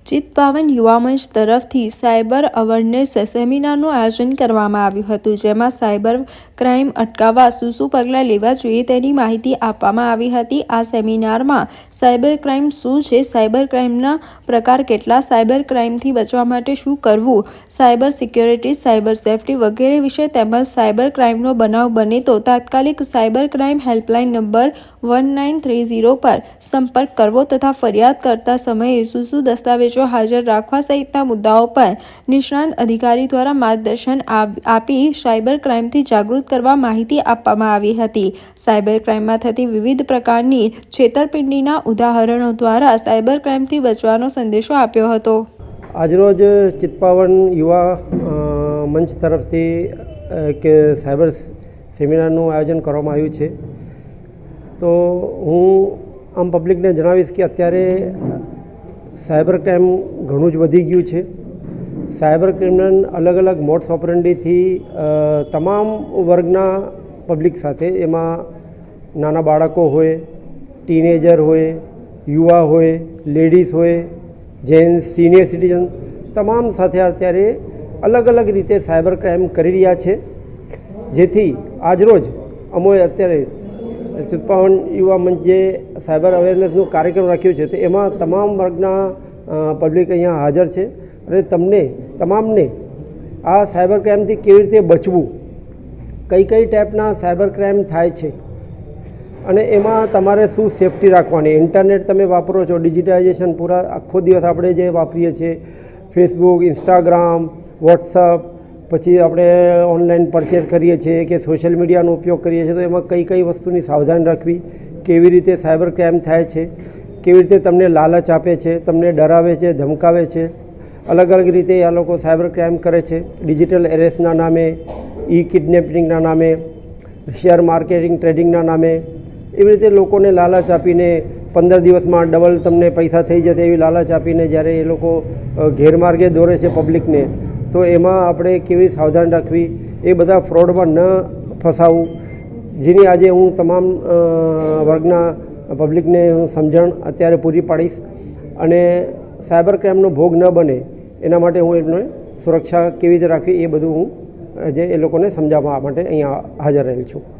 ચિત્તપાવન યુવા મંચ તરફથી સાયબર અવેરનેસ સેમિનારનું આયોજન કરવામાં આવ્યું હતું, જેમાં સાયબર ક્રાઇમ અટકાવવા શું પગલાં લેવા જોઈએ તેની માહિતી આપવામાં આવી હતી. આ સેમિનારમાં સાયબર ક્રાઇમ શું છે, સાયબર ક્રાઇમના પ્રકાર કેટલા, સાયબર ક્રાઇમથી બચવા માટે શું કરવું, સાયબર સિક્યોરિટી, સાયબર સેફટી વગેરે વિશે તેમજ સાયબર ક્રાઇમનો બનાવ બને તો તાત્કાલિક સાયબર ક્રાઇમ હેલ્પલાઇન નંબર 1930 પર સંપર્ક કરવો તથા ફરિયાદ કરતા સમયે શું દસ્તાવેજો હાજર રાખવા સહિતના મુદ્દાઓ પર નિષ્ણાંત અધિકારી દ્વારા માર્ગદર્શન આપી સાયબર ક્રાઇમથી જાગૃત કરવા માહિતી આપવામાં આવી હતી. સાયબર ક્રાઇમમાં થતી વિવિધ પ્રકારની છેતરપિંડીના ઉદાહરણો દ્વારા સાયબર ક્રાઇમથી બચવાનો સંદેશો આપ્યો હતો. આજરોજ ચિત્તપાવન યુવા મંચ તરફથી કે સાયબર સેમિનારનું આયોજન કરવામાં આવ્યું છે. તો હું આમ પબ્લિકને જણાવીશ કે અત્યારે સાયબર ક્રાઇમ ઘણું જ વધી ગયું છે. સાયબર ક્રિમિનલ અલગ અલગ મોડ્સ ઓપરેન્ડીથી તમામ વર્ગના પબ્લિક સાથે, એમાં નાના બાળકો હોય, ટીનેજર હોય, યુવા હોય, લેડીઝ હોય, જેન્ટ્સ, સિનિયર સિટીઝન, તમામ સાથે અત્યારે અલગ અલગ રીતે સાયબર ક્રાઇમ કરી રહ્યા છે. જેથી આજરોજ અમે અત્યારે ચિત્તપાવન યુવા મંચ જે સાયબર અવેરનેસનો કાર્યક્રમ રાખ્યો છે, તો એમાં તમામ વર્ગના પબ્લિક અહીંયા હાજર છે અને તમામને આ સાયબર ક્રાઇમથી કેવી રીતે બચવું, કઈ ટાઈપના સાયબર ક્રાઇમ થાય છે અને એમાં તમારે શું સેફટી રાખવાની. ઇન્ટરનેટ તમે વાપરો છો, ડિજિટાઇઝેશન પૂરા આખો દિવસ આપણે જે વાપરીએ છીએ, ફેસબુક, ઇન્સ્ટાગ્રામ, વોટ્સઅપ, પછી આપણે ઓનલાઈન પરચેસ કરીએ છીએ કે સોશિયલ મીડિયાનો ઉપયોગ કરીએ છીએ, તો એમાં કઈ વસ્તુની સાવધાન રાખવી, કેવી રીતે સાયબર ક્રાઇમ થાય છે, કેવી રીતે તમને લાલચ આપે છે, તમને ડરાવે છે, ધમકાવે છે, અલગ અલગ રીતે આ લોકો સાયબર ક્રાઇમ કરે છે. ડિજિટલ એરેસ્ટના નામે, કિડનેપિંગના નામે, શેર માર્કેટિંગ ટ્રેડિંગના નામે, એવી રીતે લોકોને લાલચ આપીને 15 દિવસમાં ડબલ તમને પૈસા થઈ જશે એવી લાલચ આપીને જ્યારે એ લોકો ગેરમાર્ગે દોરે છે પબ્લિકને, તો એમાં આપણે કેવી સાવધાન રાખવી, એ બધા ફ્રોડમાં ન ફસાવું, જેની આજે હું તમામ વર્ગના પબ્લિકને હું સમજણ અત્યારે પૂરી પાડીશ અને સાયબર ક્રાઇમનો ભોગ ન બને એના માટે હું એમને સુરક્ષા કેવી રીતે રાખવી એ બધું હું આજે એ લોકોને સમજાવવા માટે અહીંયા હાજર રહેલ છું.